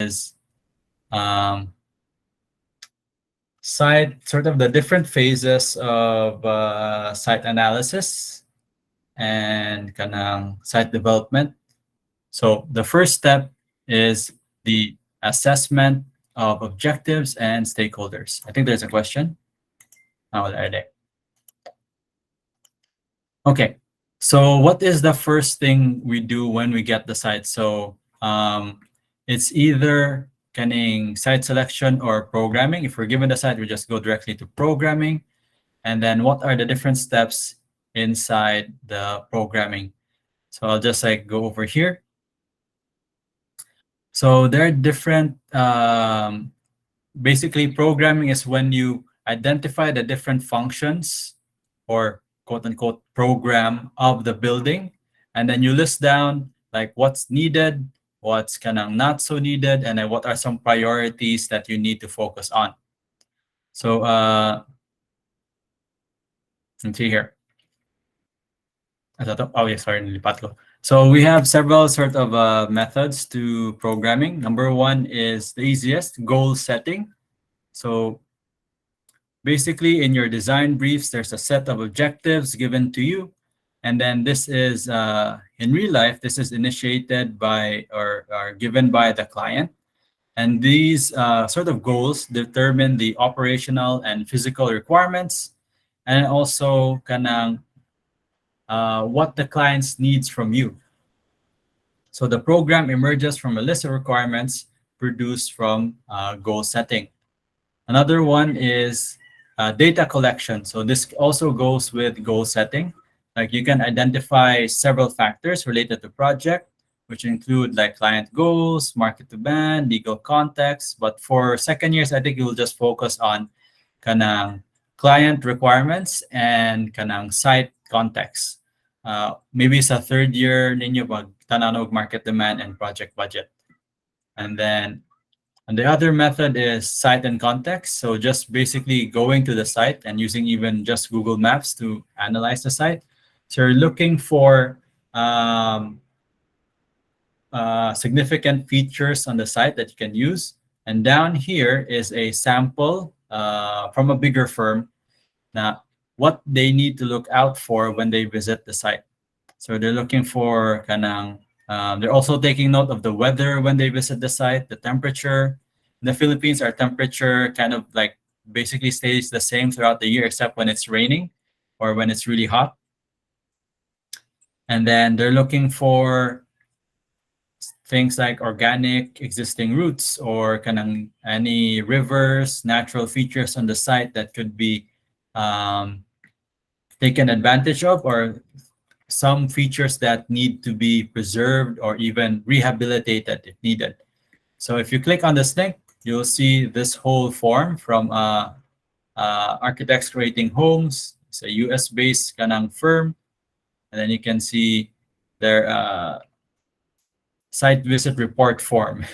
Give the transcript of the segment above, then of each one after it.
is site, sort of the different phases of site analysis and kanang site development. So the first step is the assessment of objectives and stakeholders. I think there's a question. Oh, there. Okay. So what is the first thing we do when we get the site? So it's either site selection or programming. If we're given the site, we just go directly to programming. And then what are the different steps inside the programming? So I'll just go over here. So there are different, basically programming is when you identify the different functions or quote unquote program of the building. And then you list down like what's needed, what's kind of not so needed, and then what are some priorities that you need to focus on. So let's see here. Oh, yeah, sorry, nilipat ko. So we have several sort of methods to programming. Number one is the easiest, goal setting. So basically in your design briefs, there's a set of objectives given to you. And then this is, in real life, this is initiated by or given by the client. And these sort of goals determine the operational and physical requirements, and also kanang what the client's needs from you. So the program emerges from a list of requirements produced from goal setting. Another one is data collection. So this also goes with goal setting. Like you can identify several factors related to project, which include like client goals, market demand, legal context. But for second years, I think you will just focus on kanang client requirements and kanang site context. Maybe sa third year ninyo pag tananog market demand and project budget. And then and the other method is site and context. So just basically going to the site and using even just Google Maps to analyze the site. So you're looking for significant features on the site that you can use. And down here is a sample from a bigger firm now what they need to look out for when they visit the site. So they're looking for kanang they're also taking note of the weather when they visit the site, the temperature. In the Philippines, our temperature kind of like basically stays the same throughout the year, except when it's raining or when it's really hot. And then they're looking for things like organic existing routes or kanang any rivers, natural features on the site that could be taken advantage of, or some features that need to be preserved or even rehabilitated if needed. So if you click on this link, you'll see this whole form from Architects Creating Homes. It's a US-based kanang firm. And then you can see their site visit report form.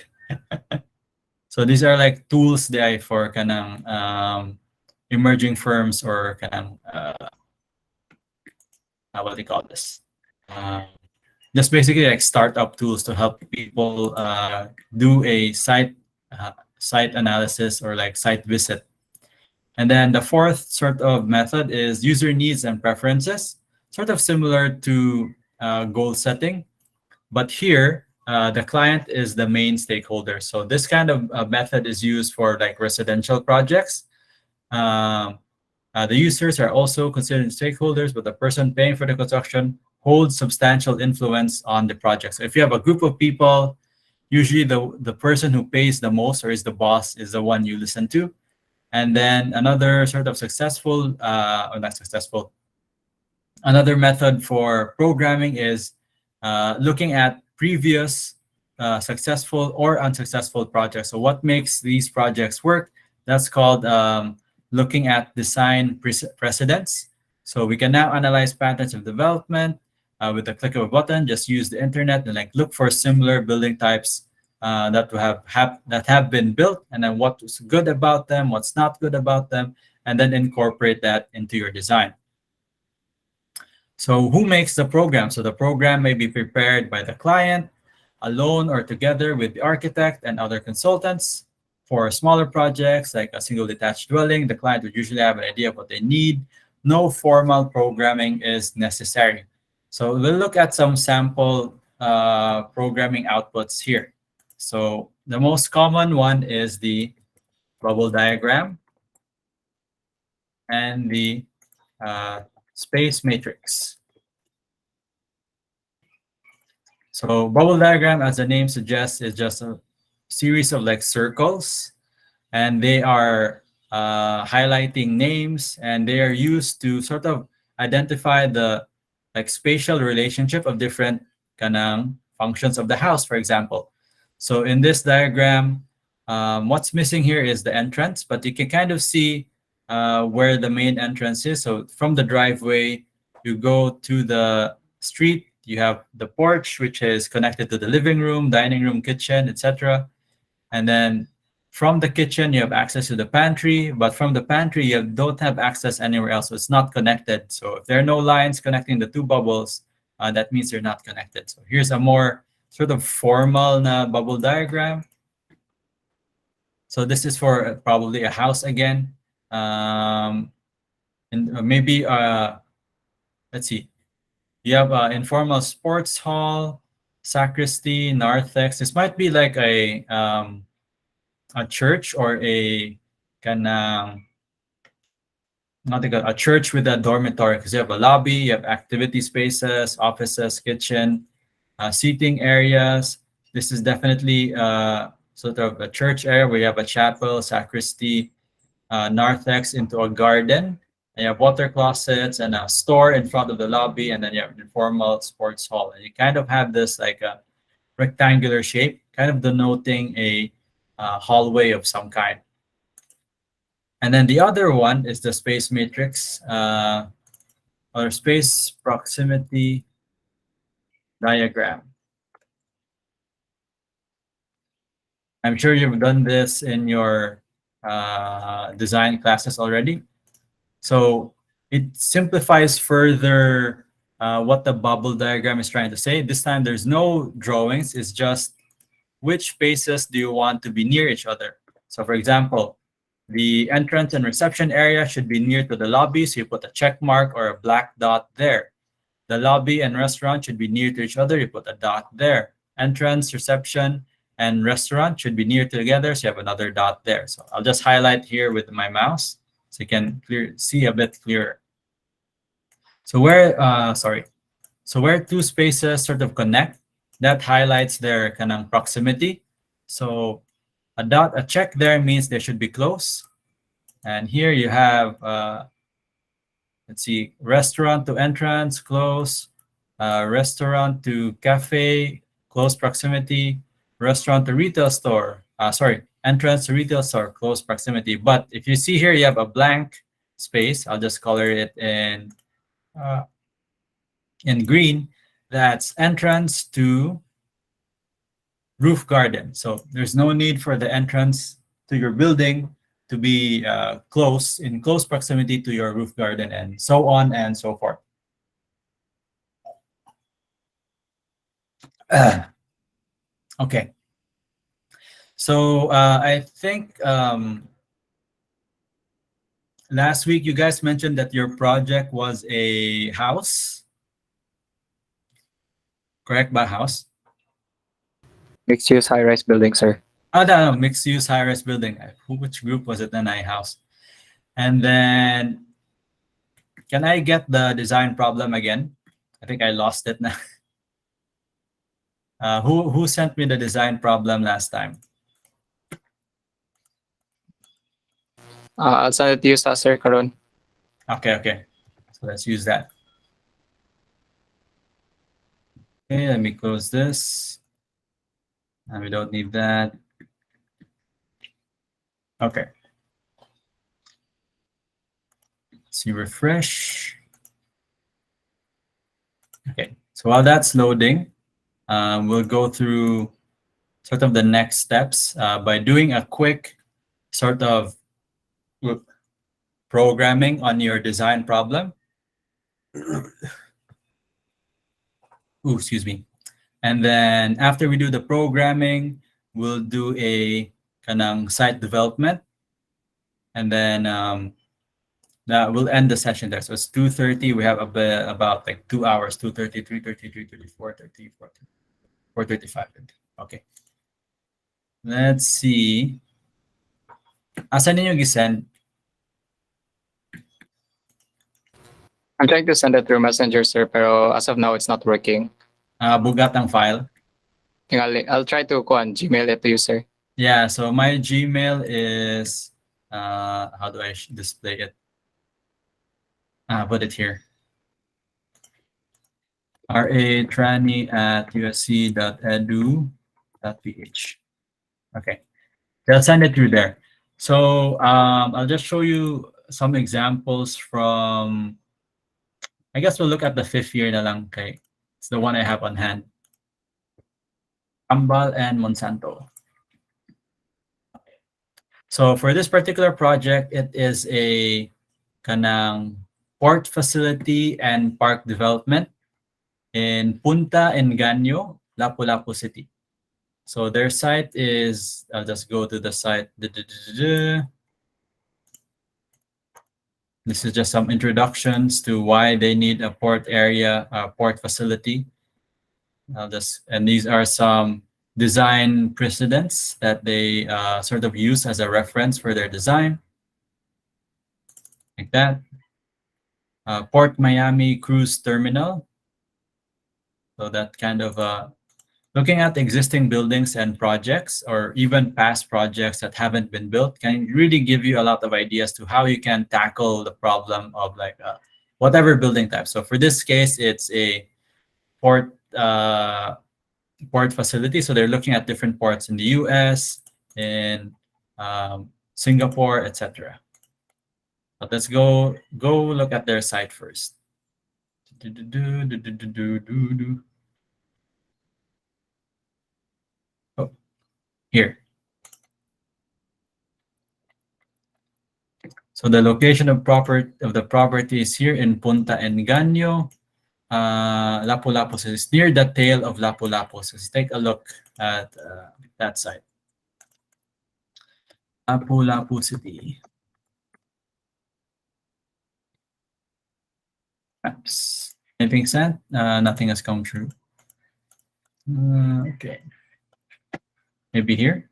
So these are like tools there for kanang emerging firms or kanang what do you call this? Just basically like startup tools to help people do a site analysis or like site visit. And then the fourth sort of method is user needs and preferences, sort of similar to goal setting, but here the client is the main stakeholder. So this kind of method is used for like residential projects. The users are also considered stakeholders, but the person paying for the construction holds substantial influence on the project. So if you have a group of people, usually the person who pays the most or is the boss is the one you listen to. And then another sort of successful, or not successful, another method for programming is looking at previous successful or unsuccessful projects. So what makes these projects work? That's called looking at design precedents. So we can now analyze patterns of development with the click of a button. Just use the internet and like look for similar building types that have been built, and then what's good about them, what's not good about them, and then incorporate that into your design. So who makes the program? So the program may be prepared by the client, alone or together with the architect and other consultants. For smaller projects like a single detached dwelling, the client would usually have an idea of what they need. No formal programming is necessary. So we'll look at some sample programming outputs here. So the most common one is the bubble diagram and the space matrix. So bubble diagram, as the name suggests, is just a series of like circles, and they are highlighting names, and they are used to sort of identify the like spatial relationship of different kanang functions of the house, for example. So in this diagram, what's missing here is the entrance, but you can kind of see where the main entrance is. So from the driveway, you go to the street, you have the porch, which is connected to the living room, dining room, kitchen, etc. And then from the kitchen, you have access to the pantry, but from the pantry, you don't have access anywhere else. So it's not connected. So if there are no lines connecting the two bubbles, that means they're not connected. So here's a more sort of formal bubble diagram. So this is for probably a house again. And maybe, let's see, you have informal sports hall, sacristy, narthex. This might be like a church or a not a church with a dormitory, because you have a lobby, you have activity spaces, offices, kitchen, seating areas. This is definitely sort of a church area where you have a chapel, sacristy, narthex into a garden. And you have water closets and a store in front of the lobby, and then you have an informal sports hall. And you kind of have this like a rectangular shape, kind of denoting a hallway of some kind. And then the other one is the space matrix or space proximity diagram. I'm sure you've done this in your design classes already. So it simplifies further what the bubble diagram is trying to say. This time there's no drawings, it's just which spaces do you want to be near each other. So for example, the entrance and reception area should be near to the lobby, so you put a check mark or a black dot there. The lobby and restaurant should be near to each other, you put a dot there. Entrance, reception, and restaurant should be near together, so you have another dot there. So I'll just highlight here with my mouse so you can see a bit clearer. So where two spaces sort of connect, that highlights their kind of proximity. So a check there means they should be close. And here you have, let's see, restaurant to entrance, close, restaurant to cafe, close proximity, restaurant to retail store, entrance to retail store, close proximity. But if you see here, you have a blank space. I'll just color it in green. That's entrance to roof garden. So there's no need for the entrance to your building to be in close proximity to your roof garden, and so on and so forth. Okay. So I think last week you guys mentioned that your project was a house, correct? By house? Mixed-use high-rise building, sir. No, mixed-use high-rise building. Which group was it? Then I house. And then, can I get the design problem again? I think I lost it now. Who sent me the design problem last time? I'll send it to you, sir, karon. Okay. So let's use that. Okay, let me close this. And we don't need that. Okay. Let's see, refresh. Okay, so while that's loading, we'll go through sort of the next steps by doing a quick sort of programming on your design problem. Ooh, excuse me. And then after we do the programming, we'll do a kanang site development. And then that will end the session there. So it's 2:30. We have about like 2 hours, 2:30, 3:30, 3:30, 4:30, 4:35. Okay. Let's see. Asan ninyo gisend? I'm trying to send it through Messenger, sir, pero as of now, it's not working. Bugat ang file. I'll try to Gmail it to you, sir. Yeah, so my Gmail is, how do I display it? Put it here. ratrani@usc.edu.ph. Okay, I'll send it through there. So I'll just show you some examples from, I guess we'll look at the 5th year na lang, okay? It's the one I have on hand. Ambal and Monsanto. So for this particular project, it is a kanang port facility and park development in Punta Engaño, Lapu-Lapu City. So their site is, I'll just go to the site. This is just some introductions to why they need a port area, port facility. And these are some design precedents that they sort of use as a reference for their design. Like that. Port Miami Cruise Terminal. So that kind of looking at existing buildings and projects, or even past projects that haven't been built, can really give you a lot of ideas to how you can tackle the problem of like whatever building type. So for this case, it's a port facility. So they're looking at different ports in the US, in Singapore, etc. But let's go look at their site first. Oh, here. So the location of the property is here in Punta Engaño, Lapu-Lapu. So it's near the tail of Lapu-Lapu. So let's take a look at that site. Lapu-Lapu City. Maps. Anything sent? Nothing has come through. Okay. Maybe here.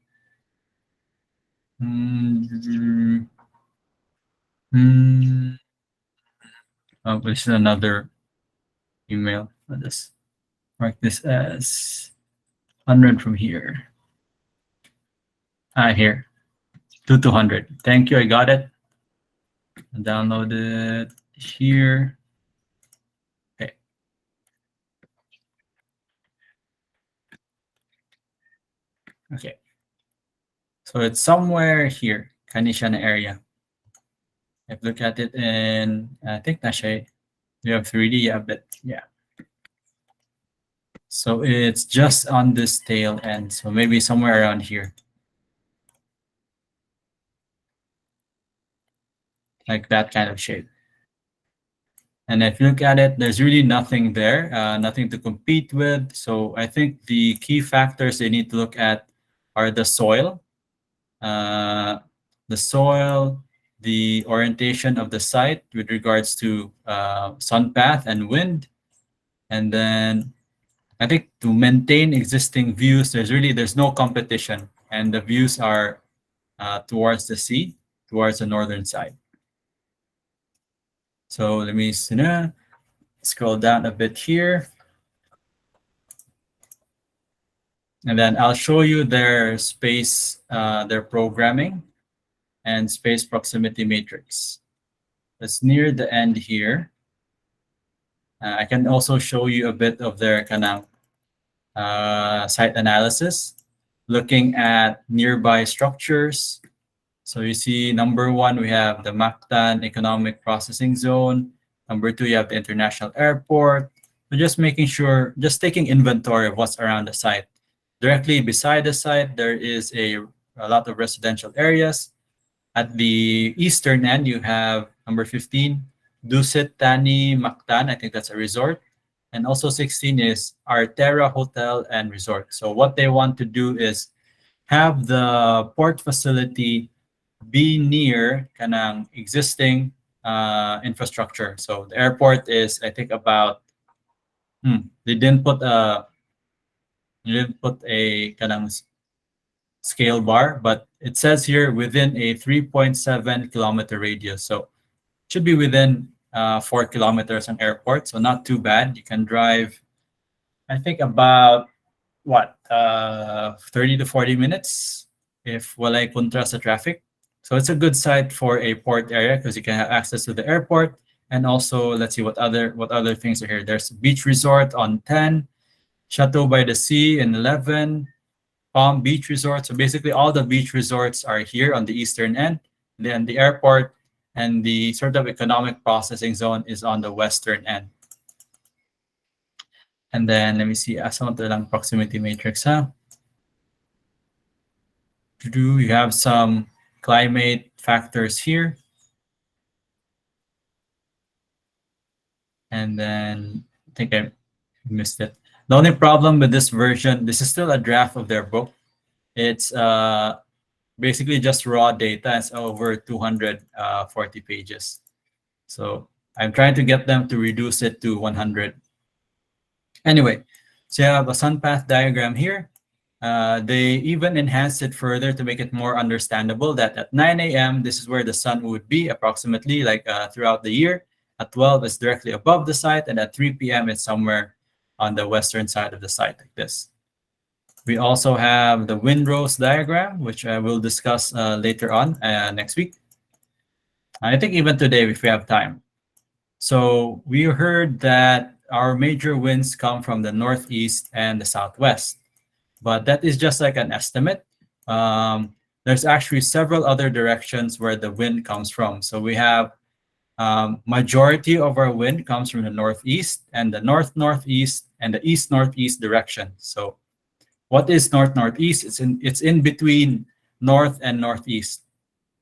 Oh, this is another email. I'll just mark this as 100 from here. Here. 200. Thank you. I got it. Download it here. Okay. Okay. So it's somewhere here, Kanishan area. If you look at it in, I think Nashay, you have 3D, yeah, but yeah. So it's just on this tail end. So maybe somewhere around here. Like that kind of shape. And if you look at it, there's really nothing there, nothing to compete with. So I think the key factors they need to look at are the soil, the orientation of the site with regards to sun path and wind. And then I think to maintain existing views, there's no competition, and the views are towards the sea, towards the northern side. So let me scroll down a bit here. And then I'll show you their space, their programming and space proximity matrix. It's near the end here. I can also show you a bit of their kanang site analysis, looking at nearby structures. So you see, number 1, we have the Mactan Economic Processing Zone. Number 2, you have the International Airport. So just making sure, just taking inventory of what's around the site. Directly beside the site, there is a lot of residential areas. At the eastern end, you have number 15, Dusit Tani Mactan. I think that's a resort. And also 16 is Artera Hotel and Resort. So what they want to do is have the port facility be near kanang existing infrastructure. So the airport is, I think, about they didn't put a kanang scale bar, but it says here within a 3.7 kilometer radius. So should be within 4 kilometers on airport. So not too bad. You can drive, I think, about what 30 to 40 minutes if walay kontra sa traffic. So it's a good site for a port area because you can have access to the airport. And also, let's see what other things are here. There's beach resort on 10, Chateau by the Sea in 11, Palm Beach Resort. So basically all the beach resorts are here on the eastern end. Then the airport and the sort of economic processing zone is on the western end. And then let me see, asang lang proximity matrix, huh? You have some climate factors here. And then I think I missed it. The only problem with this version, this is still a draft of their book. It's basically just raw data. It's over 240 pages. So I'm trying to get them to reduce it to 100. Anyway, so you have a sun path diagram here. They even enhanced it further to make it more understandable that at 9 a.m., this is where the sun would be approximately like throughout the year. At 12, it's directly above the site. And at 3 p.m., it's somewhere on the western side of the site like this. We also have the windrows diagram, which I will discuss later on next week. I think even today, if we have time. So we heard that our major winds come from the northeast and the southwest, but that is just like an estimate. There's actually several other directions where the wind comes from. So we have majority of our wind comes from the northeast and the north-northeast and the east-northeast direction. So what is north-northeast? It's in between north and northeast,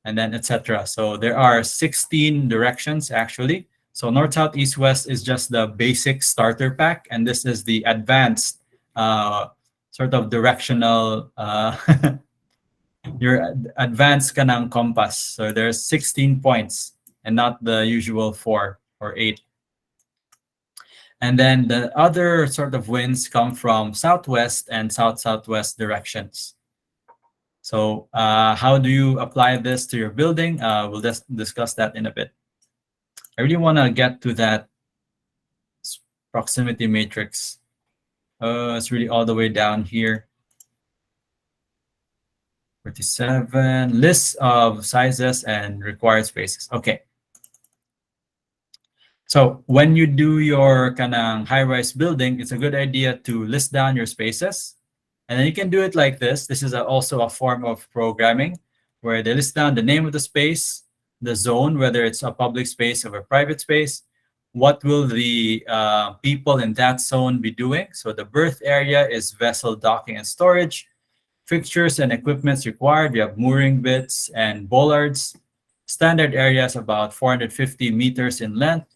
and then etc. So there are 16 directions actually. So north, south, east, west is just the basic starter pack, and this is the advanced sort of directional your advanced kanang compass. So there's 16 points and not the usual 4 or 8. And then the other sort of winds come from southwest and south-southwest directions. So how do you apply this to your building? We'll just discuss that in a bit. I really want to get to that proximity matrix. It's really all the way down here. 47, list of sizes and required spaces. Okay. So when you do your kanang high-rise building, it's a good idea to list down your spaces. And then you can do it like this. This is also a form of programming where they list down the name of the space, the zone, whether it's a public space or a private space, what will the people in that zone be doing. So the berth area is vessel docking and storage, fixtures and equipments required. We have mooring bits and bollards. Standard area is about 450 meters in length.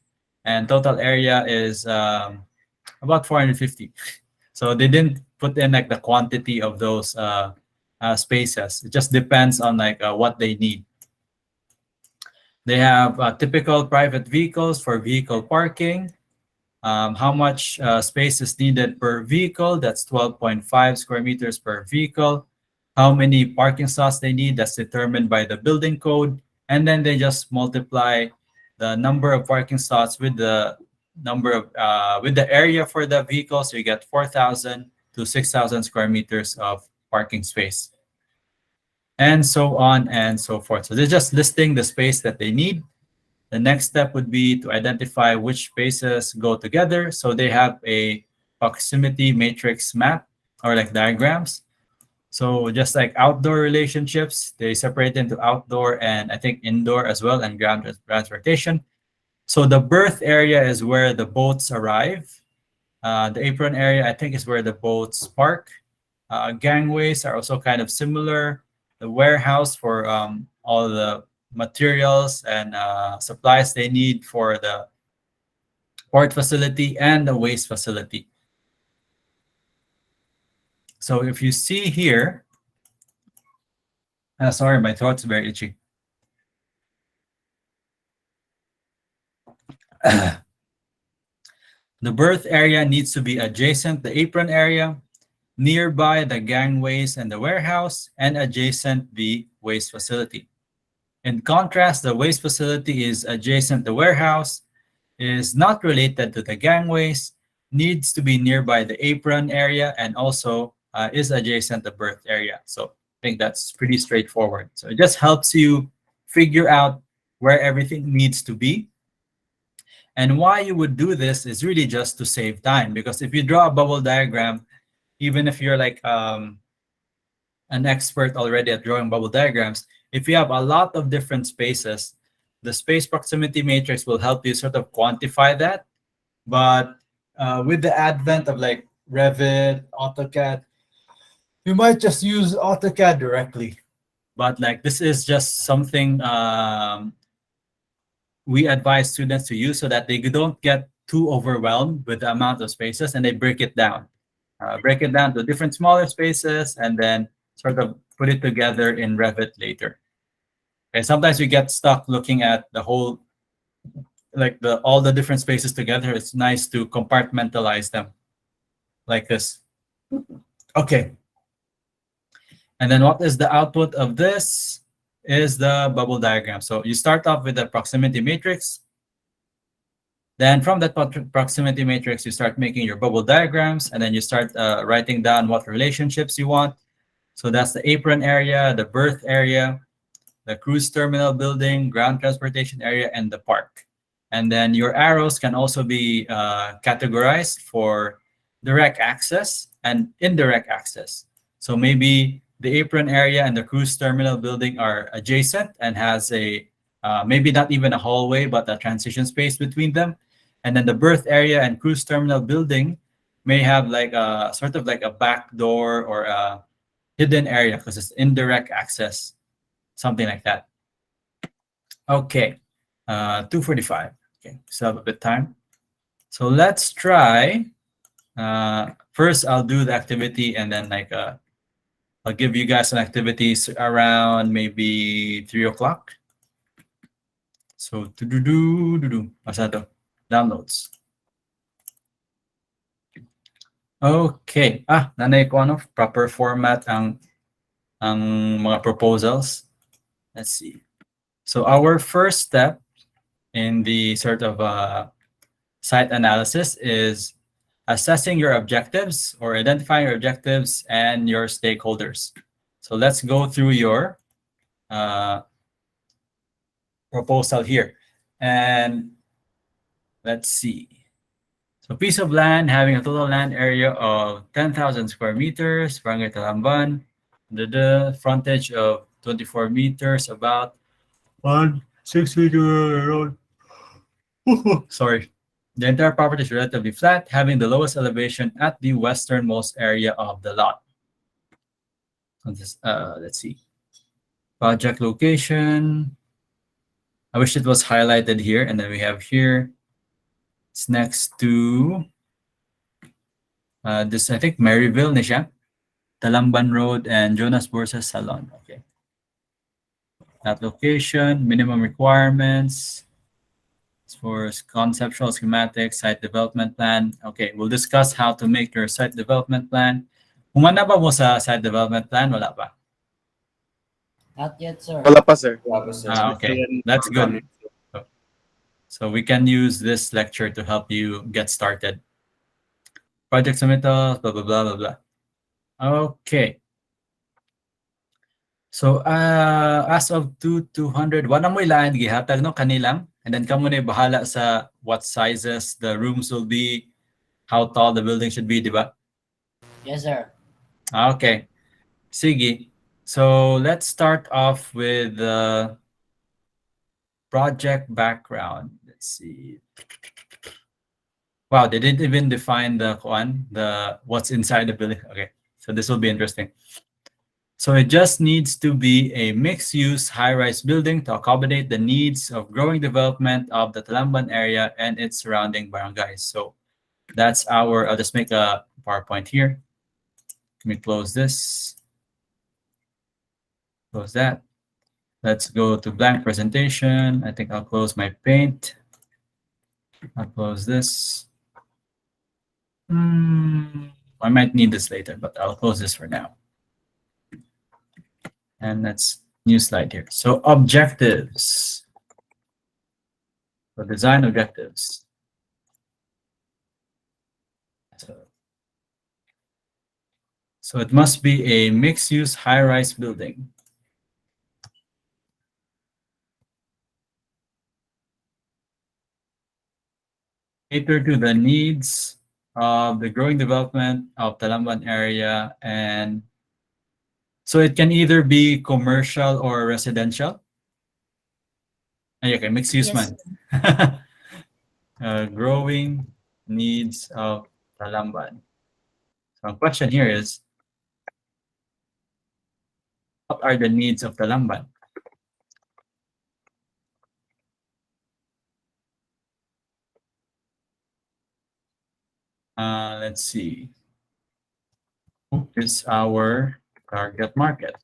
And total area is about 450. So they didn't put in like the quantity of those spaces. It just depends on like what they need. They have typical private vehicles for vehicle parking. How much space is needed per vehicle? That's 12.5 square meters per vehicle. How many parking slots they need? That's determined by the building code. And then they just multiply the number of parking slots with the number of with the area for the vehicle. So you get 4,000 to 6,000 square meters of parking space, and so on and so forth. So they're just listing the space that they need. The next step would be to identify which spaces go together. So they have a proximity matrix map or like diagrams. So just like outdoor relationships, they separate into outdoor and I think indoor as well, and ground transportation. So the berth area is where the boats arrive. The apron area, I think, is where the boats park. Gangways are also kind of similar. The warehouse for all the materials and supplies they need for the port facility, and the waste facility. So if you see here, sorry, my throat's very itchy. The berth area needs to be adjacent the apron area, nearby the gangways and the warehouse, and adjacent the waste facility. In contrast, the waste facility is adjacent the warehouse, is not related to the gangways, needs to be nearby the apron area, and also is adjacent the berth area. So I think that's pretty straightforward. So it just helps you figure out where everything needs to be. And why you would do this is really just to save time, because if you draw a bubble diagram, even if you're like an expert already at drawing bubble diagrams, if you have a lot of different spaces, the space proximity matrix will help you sort of quantify that. But with the advent of like Revit, AutoCAD, you might just use AutoCAD directly. But like this is just something we advise students to use so that they don't get too overwhelmed with the amount of spaces, and they break it down. Break it down to different smaller spaces and then sort of put it together in Revit later. Okay, sometimes we get stuck looking at the whole, like all the different spaces together. It's nice to compartmentalize them like this. Okay. And then what is the output of this? Is the bubble diagram. So you start off with the proximity matrix. Then from that proximity matrix, you start making your bubble diagrams, and then you start writing down what relationships you want. So that's the apron area, the berth area, the cruise terminal building, ground transportation area, and the park. And then your arrows can also be categorized for direct access and indirect access. So maybe the apron area and the cruise terminal building are adjacent and has a maybe not even a hallway, but a transition space between them. And then the berth area and cruise terminal building may have like a sort of like a back door or a hidden area because it's indirect access, something like that. Okay, 2:45. Okay, still have a bit time. So let's try. First, I'll do the activity, and then like I'll give you guys some activities around maybe 3 o'clock. So basta to. Downloads. Okay. Nanay ko ano, proper format ang mga proposals. Let's see. So our first step in the sort of site analysis is assessing your objectives or identifying your objectives and your stakeholders. So let's go through your proposal here. And let's see. So piece of land having a total land area of 10,000 square meters, Barangay Talamban, the frontage of 24 meters, about 6 meter road. Sorry. The entire property is relatively flat, having the lowest elevation at the westernmost area of the lot. Let's see. Project location. I wish it was highlighted here, and then we have here. It's next to this, I think, Maryville, Nisha, Talamban Road, and Jonas Borsa's Salon. Okay. That location, minimum requirements. For conceptual schematic, site development plan. Okay, we'll discuss how to make your site development plan. Humana ba mo sa site development plan? Wala pa? Not yet, sir. Wala pa, sir. Okay, that's good. So we can use this lecture to help you get started. Project submittals, blah, blah, blah, blah, blah. Okay. So as of 200, wala mo ilaan gihatag no kanilang, and then kamo na bahala sa what sizes the rooms will be, how tall the building should be, di ba? Yes, sir. Okay. Sige. So let's start off with the project background. Let's see. Wow, they didn't even define the what's inside the building. Okay, so this will be interesting. So it just needs to be a mixed-use high-rise building to accommodate the needs of growing development of the Talamban area and its surrounding barangays. So that's our, I'll just make a PowerPoint here. Let me close this. Close that. Let's go to blank presentation. I think I'll close my paint. I'll close this. I might need this later, but I'll close this for now. And that's new slide here. So objectives. So design objectives. So it must be a mixed-use high-rise building. Cater to the needs of the growing development of Talamban area, and so it can either be commercial or residential. Okay, mixed use Yes. man. Growing needs of Talamban. So the question here is, what are the needs of Talamban? Let's see. Who is our target market?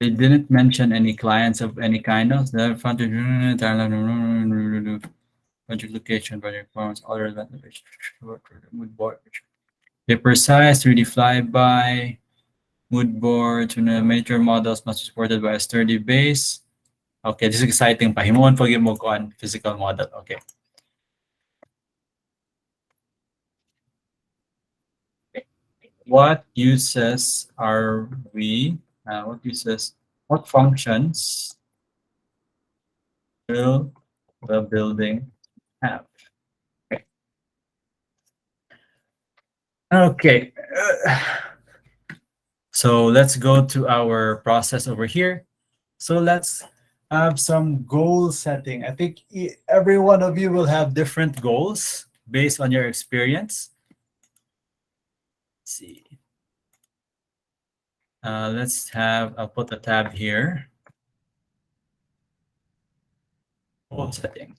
They didn't mention any clients of any kind of the frontage, project location, project performance, other than mood board. They precise 3D flyby, mood board, major models must be supported by a sturdy base. Okay, this is exciting. Pahimon pag mo on physical model. Okay. What uses are we? What functions will the building have? Okay. So let's go to our process over here. So let's have some goal setting. I think every one of you will have different goals based on your experience. Let's see. I'll put a tab here. Goal setting.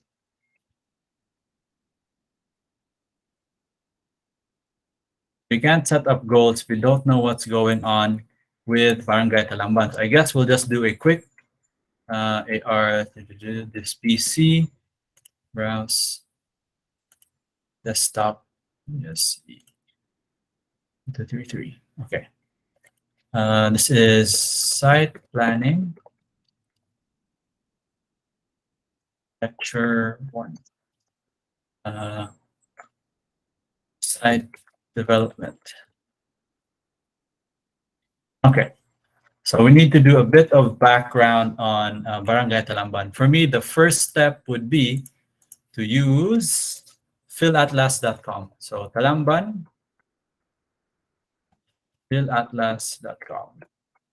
We can't set up goals if we don't know what's going on with Barangay Talamban. So I guess we'll just do a quick AR, this PC, browse, desktop, yes, 233. Okay. This is site planning, lecture 1. Site development. Okay. So we need to do a bit of background on Barangay Talamban. For me, the first step would be to use philatlas.com. So Talamban, philatlas.com.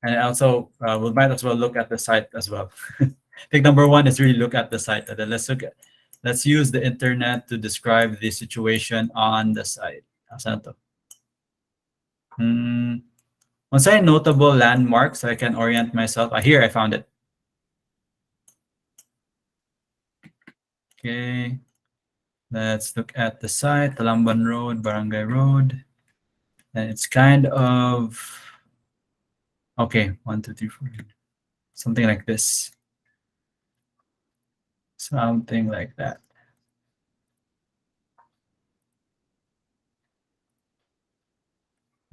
And also, we might as well look at the site as well. I think number one is really look at the site. And then let's use the internet to describe the situation on the site. Once I notable landmarks, so I can orient myself. Here, I found it. Okay. Let's look at the site, Talamban Road, Barangay Road. And it's kind of, okay, 1, 2, 3, 4, something like this. Something like that.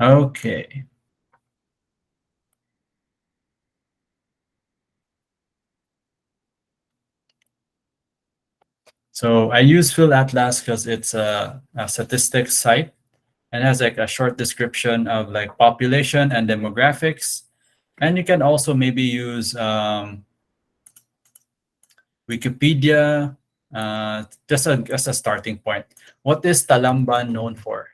Okay. So I use philatlas because it's a statistics site and has like a short description of like population and demographics. And you can also maybe use Wikipedia just as a starting point. What is Talamban known for?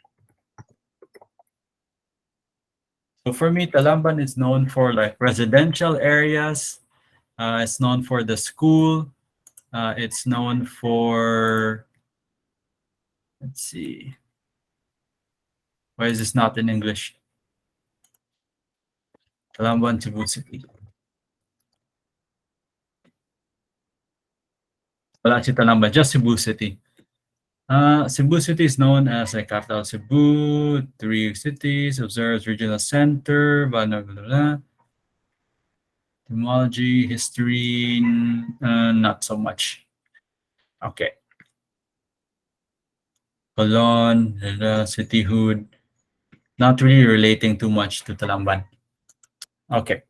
So for me, Talamban is known for like residential areas. It's known for the school. It's known for, let's see. Why is this not in English? Talamban, Cebu City. Well, actually, Talamban, just Cebu City. Cebu City is known as the capital of Cebu, three cities, observes regional center, blah, blah, blah, blah. Etymology, history, not so much. Okay. Colon, cityhood, not really relating too much to Talamban. Okay.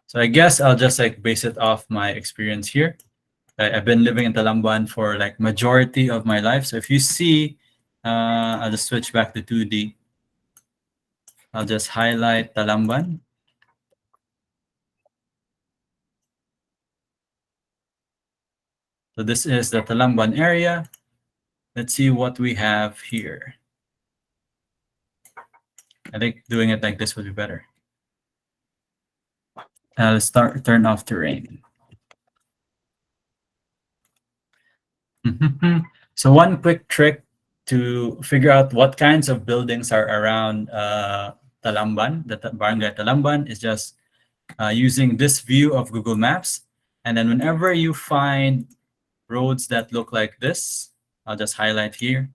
So I guess I'll just like base it off my experience here. I've been living in Talamban for like majority of my life. So if you see, I'll just switch back to 2D. I'll just highlight Talamban. So this is the Talamban area. Let's see what we have here. I think doing it like this would be better. Let's turn off terrain. So one quick trick to figure out what kinds of buildings are around Talamban, the Barangay Talamban, is just using this view of Google Maps. And then whenever you find roads that look like this, I'll just highlight here.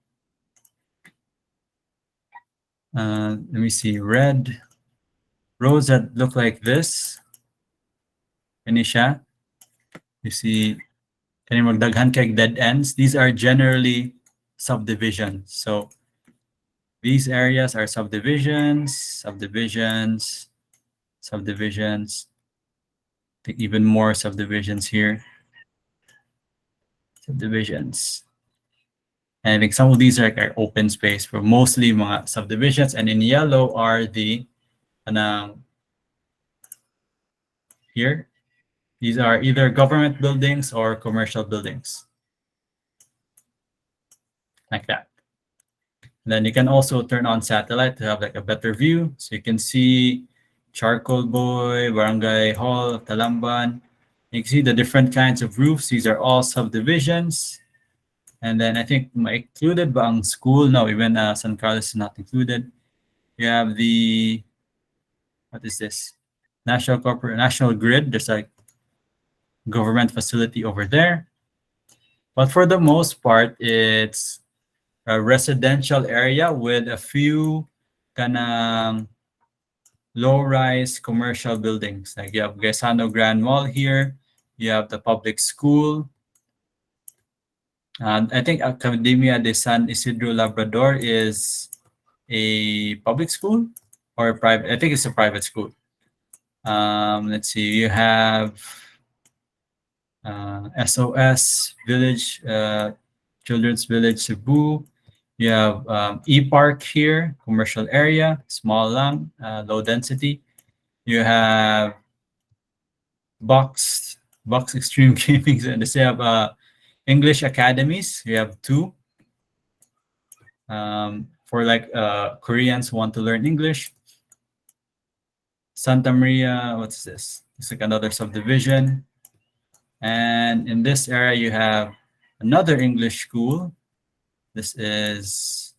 Let me see, red. Roads that look like this. Anisha, you see, kani magdaghan kay dead ends. These are generally subdivisions. So these areas are subdivisions, subdivisions, subdivisions. I think even more subdivisions here. Subdivisions. And I think some of these are like open space for mostly mga subdivisions. And in yellow are the here. These are either government buildings or commercial buildings. Like that. And then you can also turn on satellite to have like a better view. So you can see Charcoal Boy, Barangay Hall, Talamban. You can see the different kinds of roofs. These are all subdivisions. And then I think included bang school. No, even San Carlos is not included. You have the, what is this? National Grid. There's like government facility over there. But for the most part, it's a residential area with a few kanang low-rise commercial buildings. Like you have Gaisano Grand Mall here. You have the public school. And I think Academia de San Isidro Labrador is a public school or a private. I think it's a private school. Let's see. You have SOS Village, Children's Village Cebu. You have E-Park here, commercial area, small lang, low density. You have Box Extreme Gaming, and they have English academies. You have two for like Koreans who want to learn English. Santa Maria, what's this? It's like another subdivision. And in this area, you have another English school. This is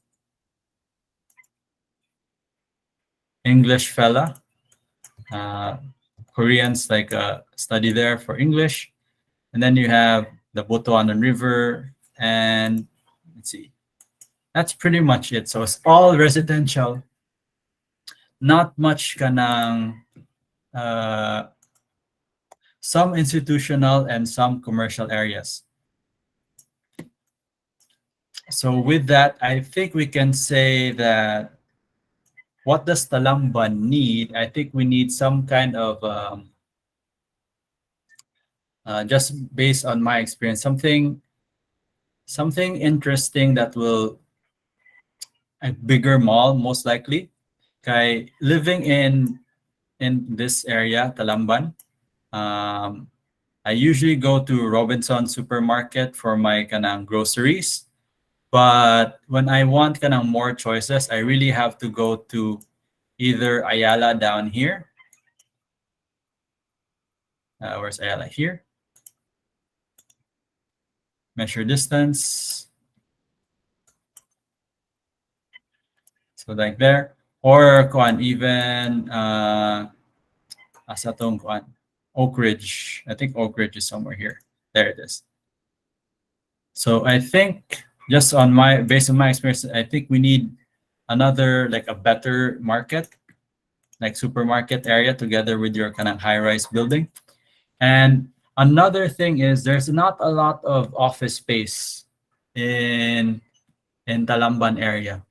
English Fella. Koreans like study there for English. And then you have the Botoanon River, and let's see. That's pretty much it. So it's all residential. Not much kanang some institutional and some commercial areas. So with that, I think we can say that what does Talamban need? I think we need some kind of, just based on my experience, something interesting that will, a bigger mall, most likely. Okay, living in this area, Talamban, I usually go to Robinson Supermarket for my kanang groceries. But when I want kanang more choices, I really have to go to either Ayala down here. Where's Ayala? Here. Measure distance. So like there. Or even asa tong kuan? Oak Ridge. I think Oak Ridge is somewhere here. There it is. So I think just on based on my experience, I think we need another like a better market, like supermarket area together with your kind of high-rise building. And another thing is there's not a lot of office space in Talamban area.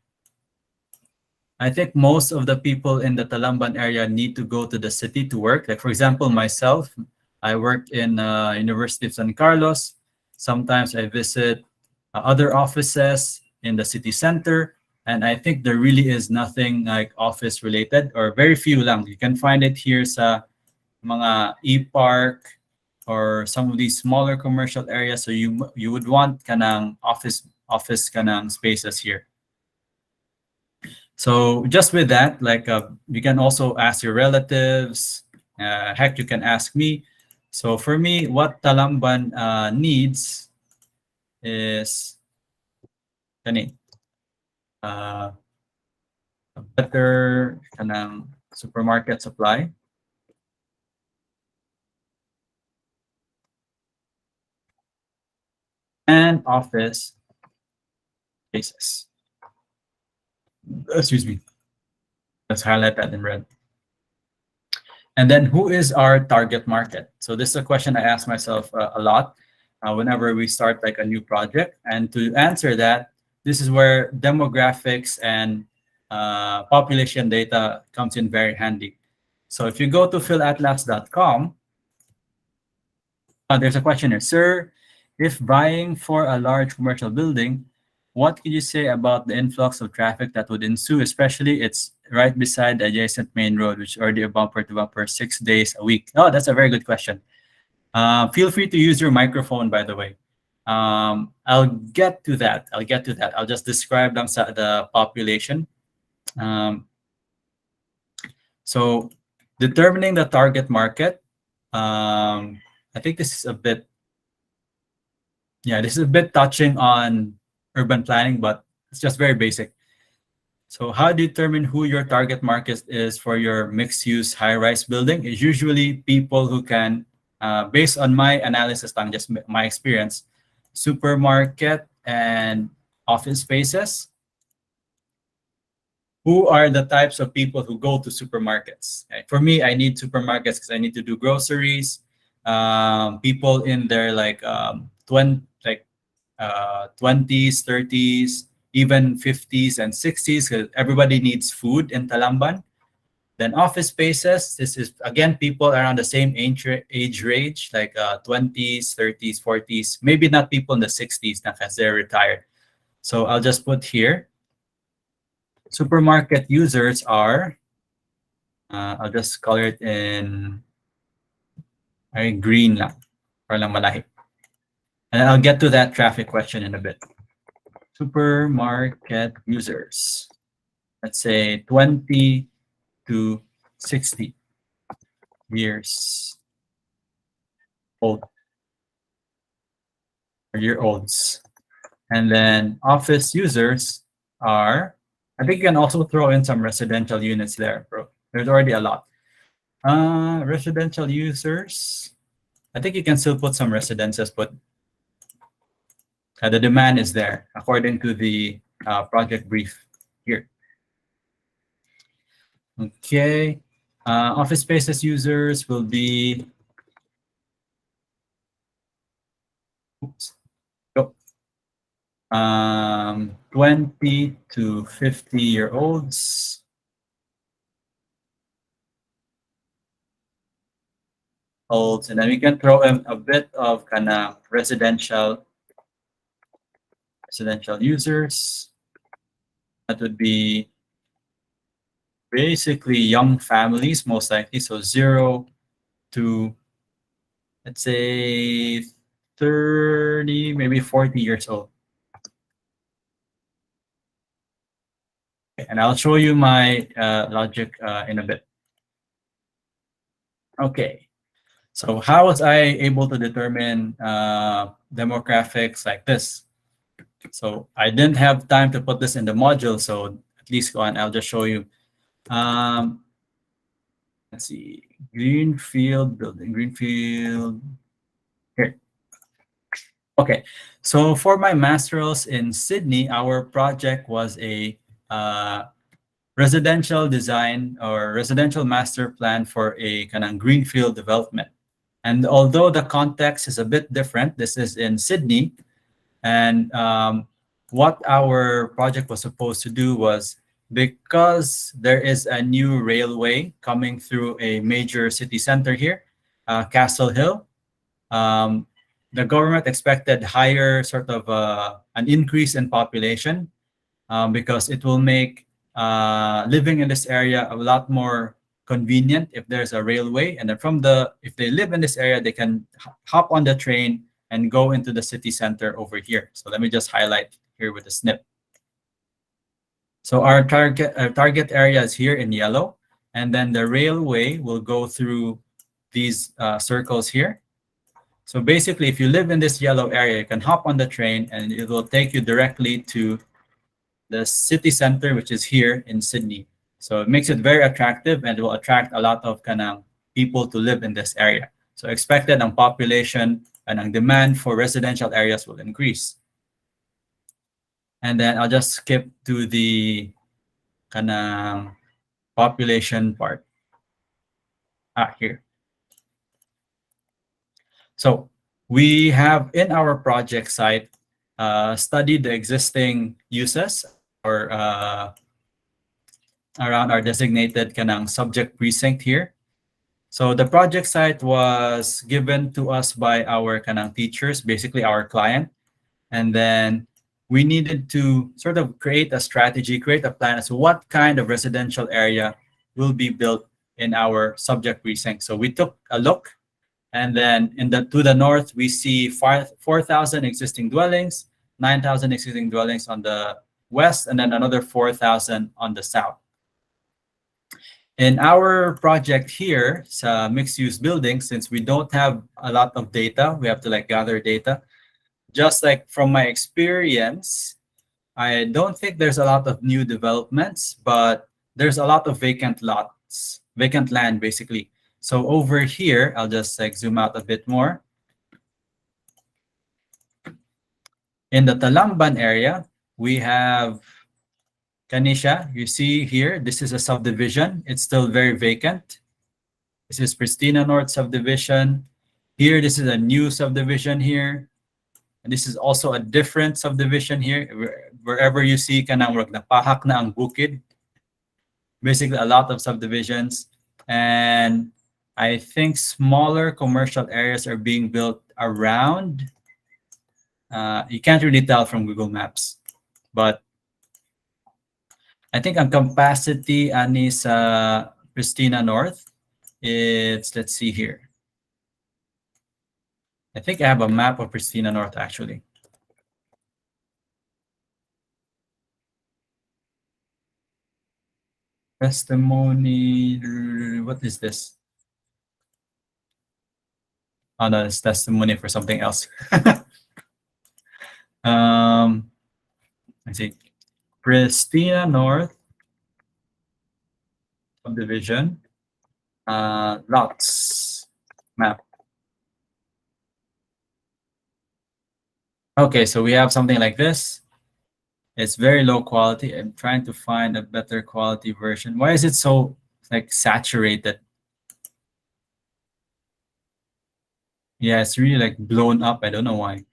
I think most of the people in the Talamban area need to go to the city to work. Like for example, myself, I work in University of San Carlos. Sometimes I visit other offices in the city center, and I think there really is nothing like office related or very few lang. You can find it here sa mga e-park or some of these smaller commercial areas. So you would want kanang office kanang spaces here. So just with that, like you can also ask your relatives. Heck, you can ask me. So for me, what Talamban needs is a better kanang supermarket supply. And office spaces. Excuse me. Let's highlight that in red. And then who is our target market? So this is a question I ask myself a lot whenever we start like a new project. And to answer that, this is where demographics and population data comes in very handy. So if you go to philatlas.com, there's a question here. Sir, if buying for a large commercial building, what could you say about the influx of traffic that would ensue, especially it's right beside the adjacent main road, which is already a bumper to bumper 6 days a week? Oh, that's a very good question. Feel free to use your microphone, by the way. I'll get to that. I'll just describe the population. So determining the target market, I think this is a bit, this is a bit touching on urban planning, but it's just very basic. So how do you determine who your target market is for your mixed-use high-rise building? Is usually people who can, based on my analysis, just my experience, supermarket and office spaces. Who are the types of people who go to supermarkets? Okay. For me, I need supermarkets because I need to do groceries. People in their 20s, 30s, even 50s and 60s, because everybody needs food in Talamban. Then office spaces, this is again people around the same age range, like 20s, 30s, 40s, maybe not people in the 60s because they're retired. So I'll just put here, supermarket users are, I'll just color it in green lang, para lang malahi. And I'll get to that traffic question in a bit. Supermarket users, let's say 20 to 60 years old or year-olds. And then office users are, I think you can also throw in some residential units there, bro. There's already a lot. Residential users, I think you can still put some residences, but the demand is there according to the project brief here. Okay, office spaces users will be, 20 to 50-year-olds. And then we can throw in a bit of kind of residential users. That would be basically young families, most likely. So 0 to, let's say, 30, maybe 40 years old. And I'll show you my logic in a bit. Okay. So how was I able to determine demographics like this? So I didn't have time to put this in the module, so at least go on, I'll just show you. let's see, Greenfield building, Greenfield. Here. Okay, so for my masterals in Sydney, our project was a residential design or residential master plan for a kind of greenfield development. And although the context is a bit different, this is in Sydney, and what our project was supposed to do was, because there is a new railway coming through a major city center here, Castle Hill, the government expected higher sort of an increase in population because it will make living in this area a lot more convenient if there's a railway. And then if they live in this area, they can hop on the train and go into the city center over here. So let me just highlight here with a snip. So our target area is here in yellow, and then the railway will go through these circles here. So basically, if you live in this yellow area, you can hop on the train and it will take you directly to the city center, which is here in Sydney. So it makes it very attractive and it will attract a lot of kind of people to live in this area. So expected ang population and ang demand for residential areas will increase. And then I'll just skip to the kind of population part. Here. So we have in our project site studied the existing uses or around our designated kanang subject precinct here. So the project site was given to us by our kanang teachers, basically our client. And then we needed to sort of create a strategy, create a plan as to what kind of residential area will be built in our subject precinct. So we took a look, and then to the north, we see 4,000 existing dwellings, 9,000 existing dwellings on the west, and then another 4,000 on the south. In our project here, it's a mixed-use building. Since we don't have a lot of data, we have to gather data. Just like from my experience, I don't think there's a lot of new developments, but there's a lot of vacant lots, vacant land, basically. So over here, I'll just zoom out a bit more. In the Talamban area, we have Kanisha. You see here, this is a subdivision. It's still very vacant. This is Pristina North subdivision. Here, this is a new subdivision here. And this is also a different subdivision here. Wherever you see kanang napahak na ang bukid. Basically, a lot of subdivisions. And I think smaller commercial areas are being built around. You can't really tell from Google Maps. But I think ang capacity ani sa Pristina North, it's, let's see here. I think I have a map of Pristina North, actually. Testimony, what is this? Oh no, it's testimony for something else. I see. Pristina North subdivision, lots map. Okay, so we have something like this. It's very low quality. I'm trying to find a better quality version. Why is it so saturated? Yeah, it's really blown up. I don't know why.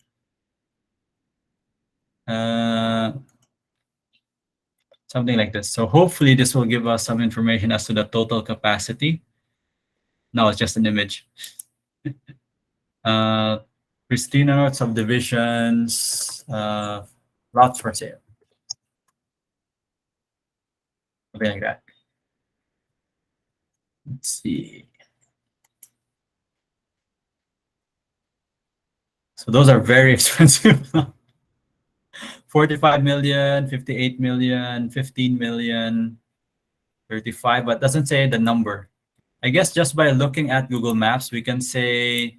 Something like this. So hopefully this will give us some information as to the total capacity. No, it's just an image. Pristina North subdivisions, lots for sale. Something like that. Let's see. So those are very expensive. 45 million, 58 million, 15 million, 35, but doesn't say the number. I guess just by looking at Google Maps, we can say,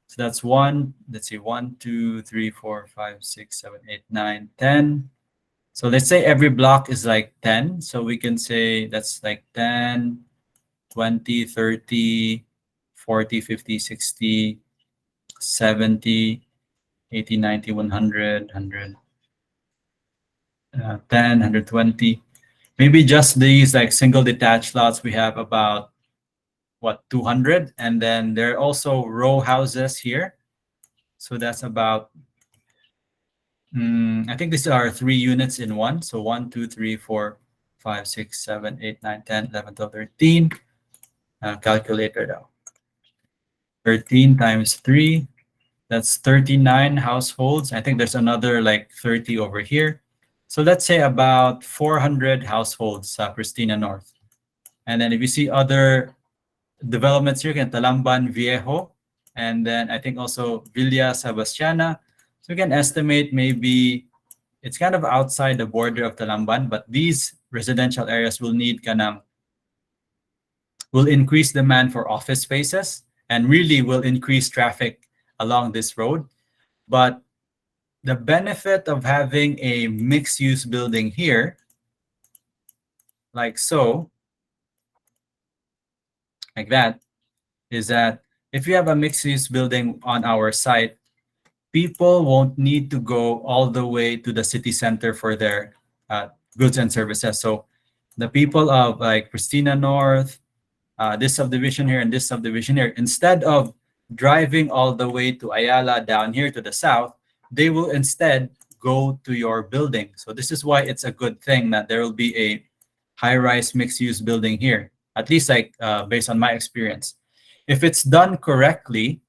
so that's one, let's see, 1, 2, 3, 4, 5, 6, 7, 8, 9, 10. So let's say every block is 10. So we can say that's 10, 20, 30, 40, 50, 60, 70, 80, 90, 100, 100, 10, 120. Maybe just these like single detached lots, we have about what, 200. And then there are also row houses here. So that's about, I think these are 3 units in one. So 1, 2, 3, 4, 5, 6, 7, 8, 9, 10, 11, 12, 13. Calculator now. 13 times 3, that's 39 households. I think there's another like 30 over here. So let's say about 400 households, Christina North. And then if you see other developments here, can Talamban Viejo, and then I think also Villa Sebastiana. So we can estimate maybe it's kind of outside the border of Talamban, but these residential areas will need will increase demand for office spaces and really will increase traffic along this road. But the benefit of having a mixed-use building here, like so, like that, is that if you have a mixed-use building on our site, people won't need to go all the way to the city center for their goods and services. So the people of like Christina North, this subdivision here and this subdivision here, instead of driving all the way to Ayala down here to the south, they will instead go to your building. So this is why it's a good thing that there will be a high-rise mixed-use building here, at least like based on my experience. If it's done correctly,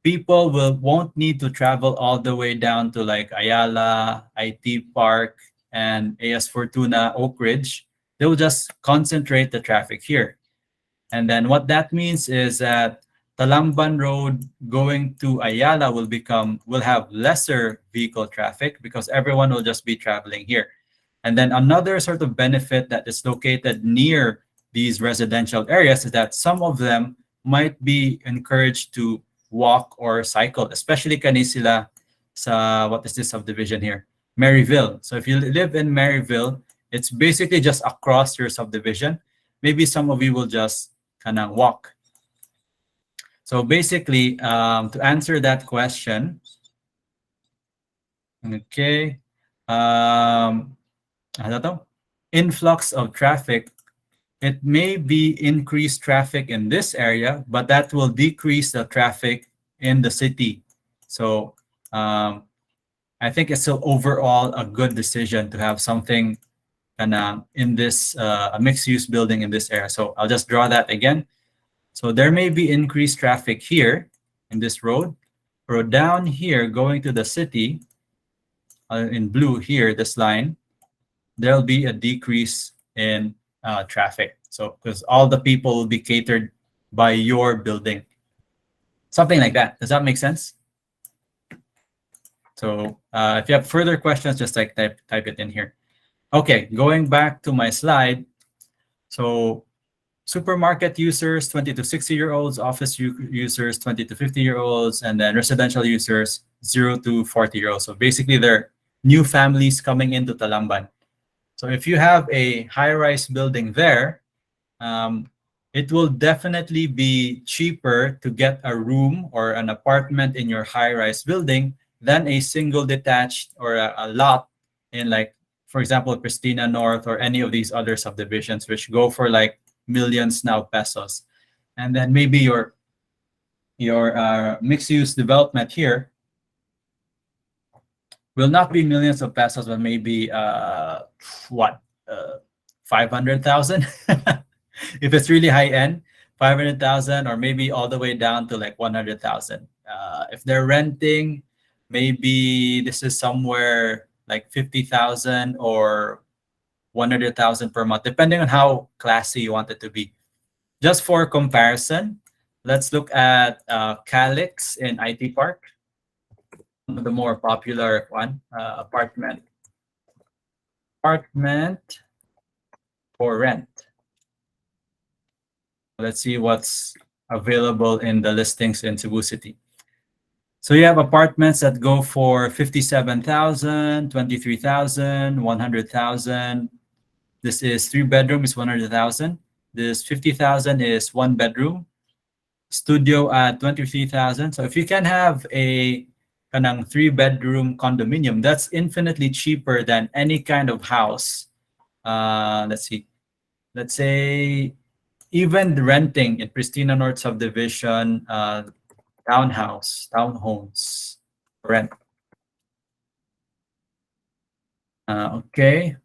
people won't need to travel all the way down to like Ayala, IT Park, and AS Fortuna, Oak Ridge. They'll just concentrate the traffic here. And then what that means is that Talamban Road going to Ayala will have lesser vehicle traffic because everyone will just be traveling here. And then another sort of benefit that is located near these residential areas is that some of them might be encouraged to walk or cycle, especially kanisila sa, what is this subdivision here? Maryville. So if you live in Maryville, it's basically just across your subdivision. Maybe some of you will just kind of walk. So basically, to answer that question, okay, influx of traffic, it may be increased traffic in this area, but that will decrease the traffic in the city. So I think it's still overall a good decision to have something in this a mixed-use building in this area. So I'll just draw that again. So there may be increased traffic here in this road, or down here going to the city, in blue here, this line, there'll be a decrease in traffic. So because all the people will be catered by your building. Something like that. Does that make sense? So if you have further questions, just like type it in here. Okay, going back to my slide. So supermarket users, 20 to 60-year-olds, office users, 20 to 50-year-olds, and then residential users, 0 to 40-year-olds. So basically, they're new families coming into Talamban. So if you have a high-rise building there, it will definitely be cheaper to get a room or an apartment in your high-rise building than a single detached or a lot in, like, for example, Christina North or any of these other subdivisions, which go for like millions now pesos. And then maybe your mixed-use development here will not be millions of pesos, but maybe 500,000 if it's really high end, 500,000, or maybe all the way down to like 100,000. If they're renting, maybe this is somewhere like 50,000 or 100,000 per month, depending on how classy you want it to be. Just for comparison, let's look at Calix in IT Park, one of the more popular one, apartment for rent. Let's see what's available in the listings in Cebu City. So you have apartments that go for 57,000, 23,000, 100,000. This is 3 bedroom is 100,000. This 50,000 is 1 bedroom. Studio at 23,000. So if you can have a kanang 3 bedroom condominium, that's infinitely cheaper than any kind of house. Let's see. Let's say even renting in Pristina North subdivision, townhomes, rent. Okay.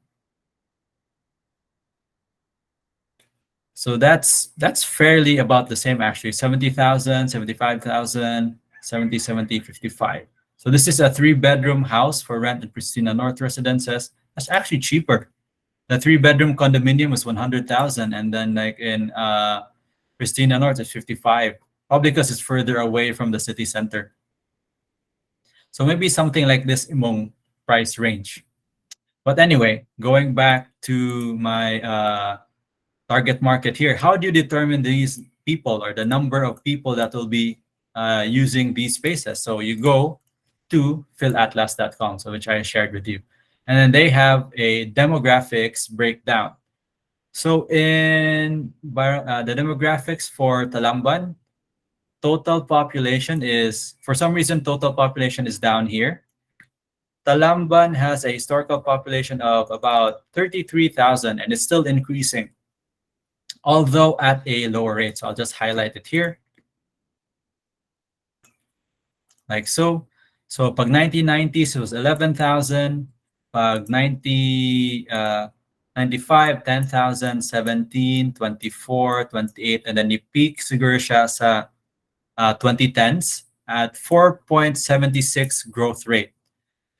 So that's fairly about the same actually. 70,000, 75,000, 70, 70, 55. So this is a 3 bedroom house for rent in Pristina North residences. That's actually cheaper. The 3 bedroom condominium was 100,000, and then like in Pristina North it's 55. Probably because it's further away from the city center. So maybe something like this among price range. But anyway, going back to my target market here, how do you determine these people or the number of people that will be using these spaces? So you go to philatlas.com, so which I shared with you, and then they have a demographics breakdown. So in the demographics for Talamban, total population is, for some reason, total population is down here. Talamban has a historical population of about 33,000, and it's still increasing, although at a lower rate. So I'll just highlight it here. Like so. So pag 1990s, it was 11,000. Pag 95, 10,000, 17, 24, 28, and then i-peak siguro siya sa 2010s at 4.76 growth rate.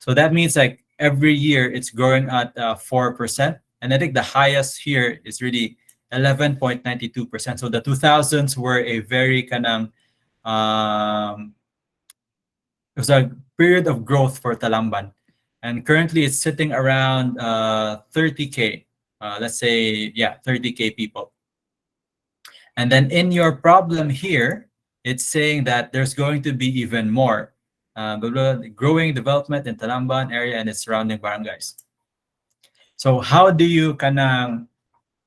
So that means like every year it's growing at 4%. And I think the highest here is really 11.92%. So the 2000s were a very kind of, it was a period of growth for Talamban. And currently it's sitting around 30K, let's say, yeah, 30K people. And then in your problem here, it's saying that there's going to be even more. Growing development in Talamban area and its surrounding barangays. So how do you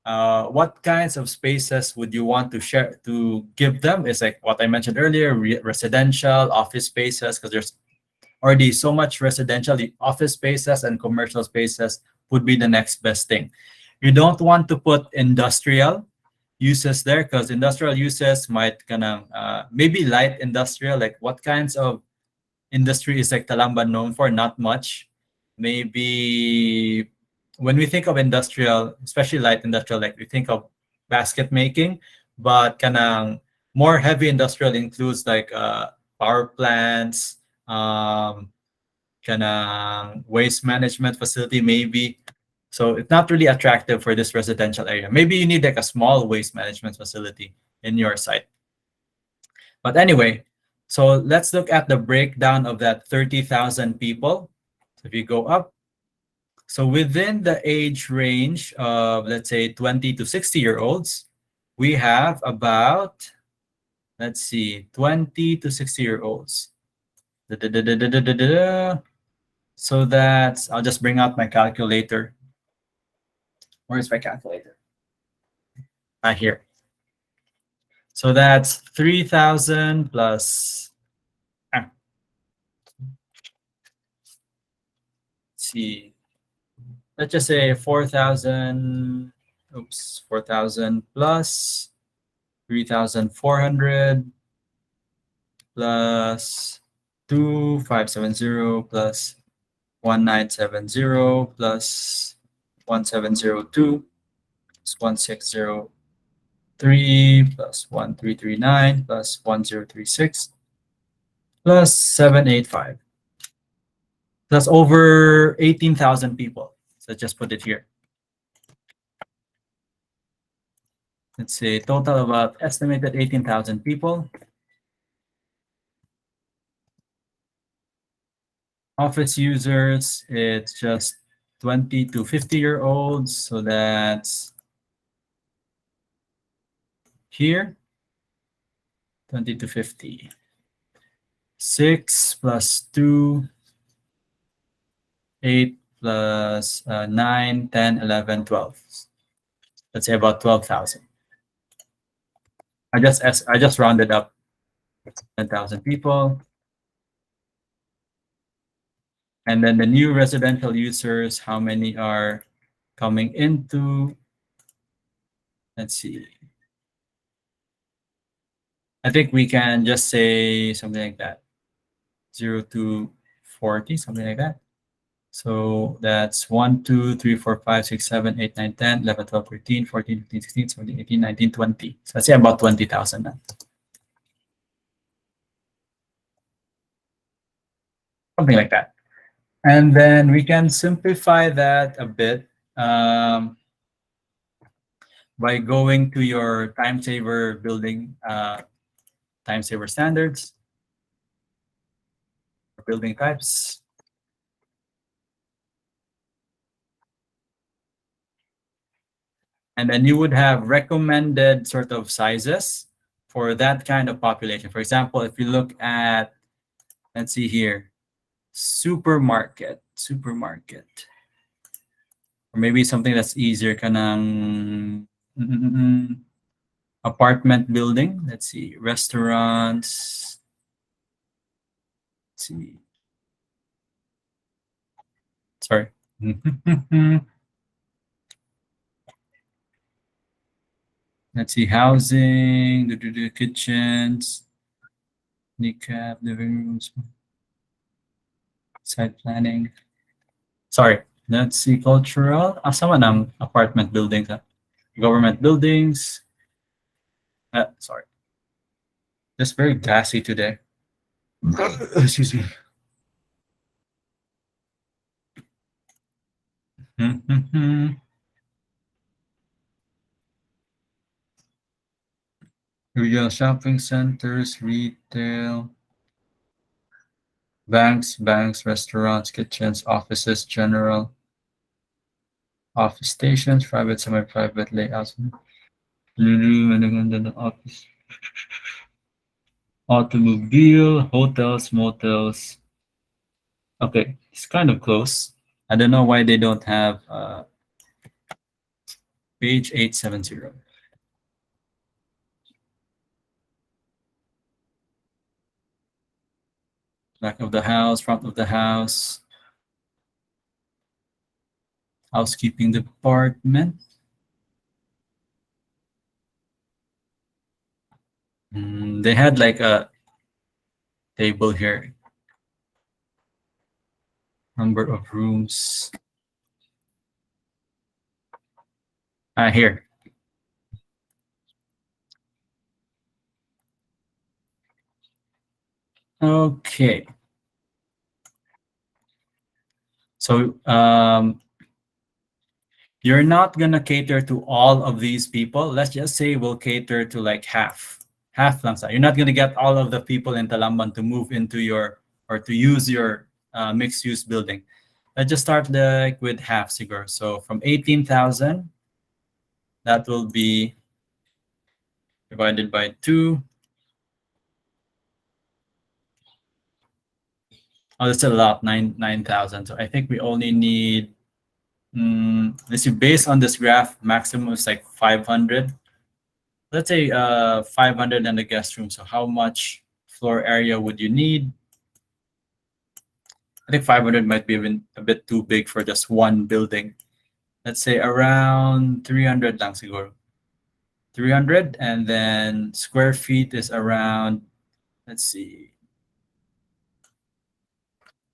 what kinds of spaces would you want to share to give them? Is like what I mentioned earlier, residential, office spaces, because there's already so much residential. The office spaces and commercial spaces would be the next best thing. You don't want to put industrial uses there, because industrial uses might maybe light industrial. Like what kinds of industry is like Talamban known for? Not much. Maybe when we think of industrial, especially light industrial, like we think of basket making, but more heavy industrial includes like power plants, waste management facility maybe. So it's not really attractive for this residential area. Maybe you need like a small waste management facility in your site. But anyway, so let's look at the breakdown of that 30,000 people. So if you go up, so within the age range of, let's say, 20 to 60-year-olds, we have about, let's see, 20 to 60-year-olds. So that's, I'll just bring out my calculator. Where's my calculator? Here. So that's 3,000 plus, let's see, let's just say 4,000, 4,000 plus 3,400 plus 2,570 plus 1,970 plus 1,702 plus 1,603 plus 1,339 plus 1,036 plus 785. That's over 18,000 people. So just put it here. Let's say total about estimated 18,000 people. Office users, it's just 20 to 50-year-olds. So that's here, 20 to 50. 6 plus 2, 8 plus 9, 10, 11, 12. Let's say about 12,000. I just rounded up 10,000 people. And then the new residential users, how many are coming into? Let's see. I think we can just say something like that. 0 to 40, something like that. So that's 1, 2, 3, 4, 5, 6, 7, 8, 9, 10, 11, 12, 13, 14, 15, 16, 17, 18, 19, 20. So let's say about 20,000 now. Something like that. And then we can simplify that a bit by going to your time saver building, time saver standards, building types. And then you would have recommended sort of sizes for that kind of population. For example, if you look at, let's see here, supermarket, or maybe something that's easier, kanang apartment building. Let's see, restaurants. Let's see. Sorry. Let's see, housing, the kitchens, kneecap, living rooms, site planning. Sorry, let's see, cultural. Sama ng apartment buildings, government buildings. Sorry, just very gassy today. Excuse me. Regional shopping centers, retail, banks, restaurants, kitchens, offices, general, office stations, private, semi-private layouts, office, automobile, hotels, motels. Okay, it's kind of close. I don't know why they don't have page 870. Back of the house, front of the house, housekeeping department. They had like a table here. Number of rooms. Here. Okay. So you're not gonna cater to all of these people. Let's just say we'll cater to like half lang sa. You're not gonna get all of the people in Talamban to move into your or to use your mixed use building. Let's just start like with half siguro. So from 18,000, that will be divided by 2. Oh, that's a lot, 9,000. So I think we only need, let's see, based on this graph, maximum is like 500. Let's say 500 in the guest room. So how much floor area would you need? I think 500 might be even a bit too big for just one building. Let's say around 300 lang siguro. 300, and then square feet is around, let's see,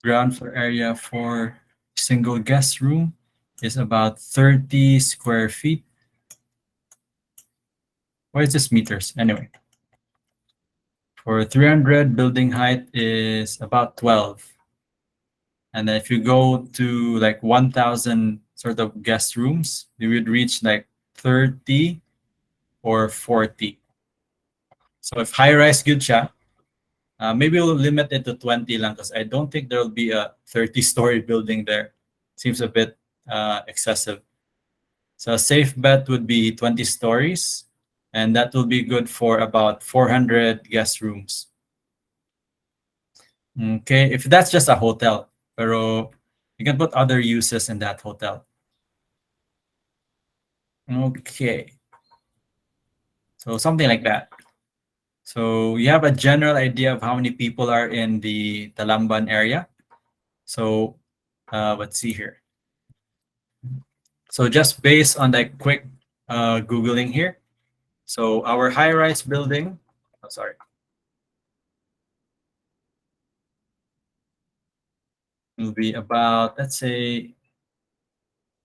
ground floor area for single guest room is about 30 square feet. Why is this meters? Anyway, for 300, building height is about 12. And then if you go to like 1,000 sort of guest rooms, you would reach like 30 or 40. So if high-rise good siya, maybe we'll limit it to 20 lang because I don't think there will be a 30-story building there. Seems a bit excessive. So a safe bet would be 20 stories, and that will be good for about 400 guest rooms. Okay, if that's just a hotel, pero you can put other uses in that hotel. Okay. So something like that. So you have a general idea of how many people are in the Talamban area. So let's see here. So just based on that quick Googling here. So our high-rise building, oh, sorry. Will be about, let's say,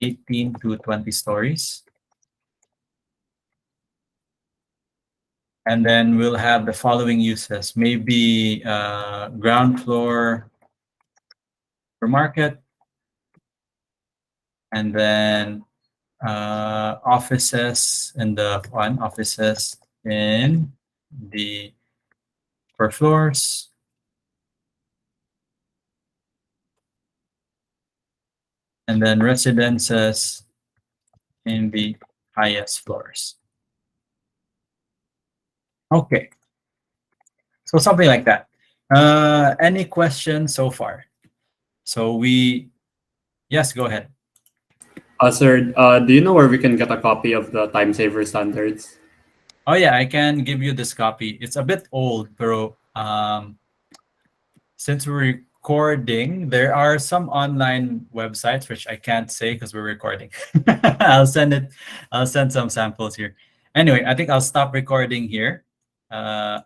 18 to 20 stories. And then we'll have the following uses, maybe ground floor for market, and then offices in the offices in the upper floors, and then residences in the highest floors. Okay, so something like that. Any questions so far? So yes, go ahead. Sir, do you know where we can get a copy of the time saver standards? Oh yeah, I can give you this copy. It's a bit old, pero since we're recording, there are some online websites which I can't say because we're recording. I'll send some samples here. Anyway, I think I'll stop recording here. I'll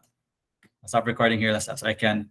stop recording here so I can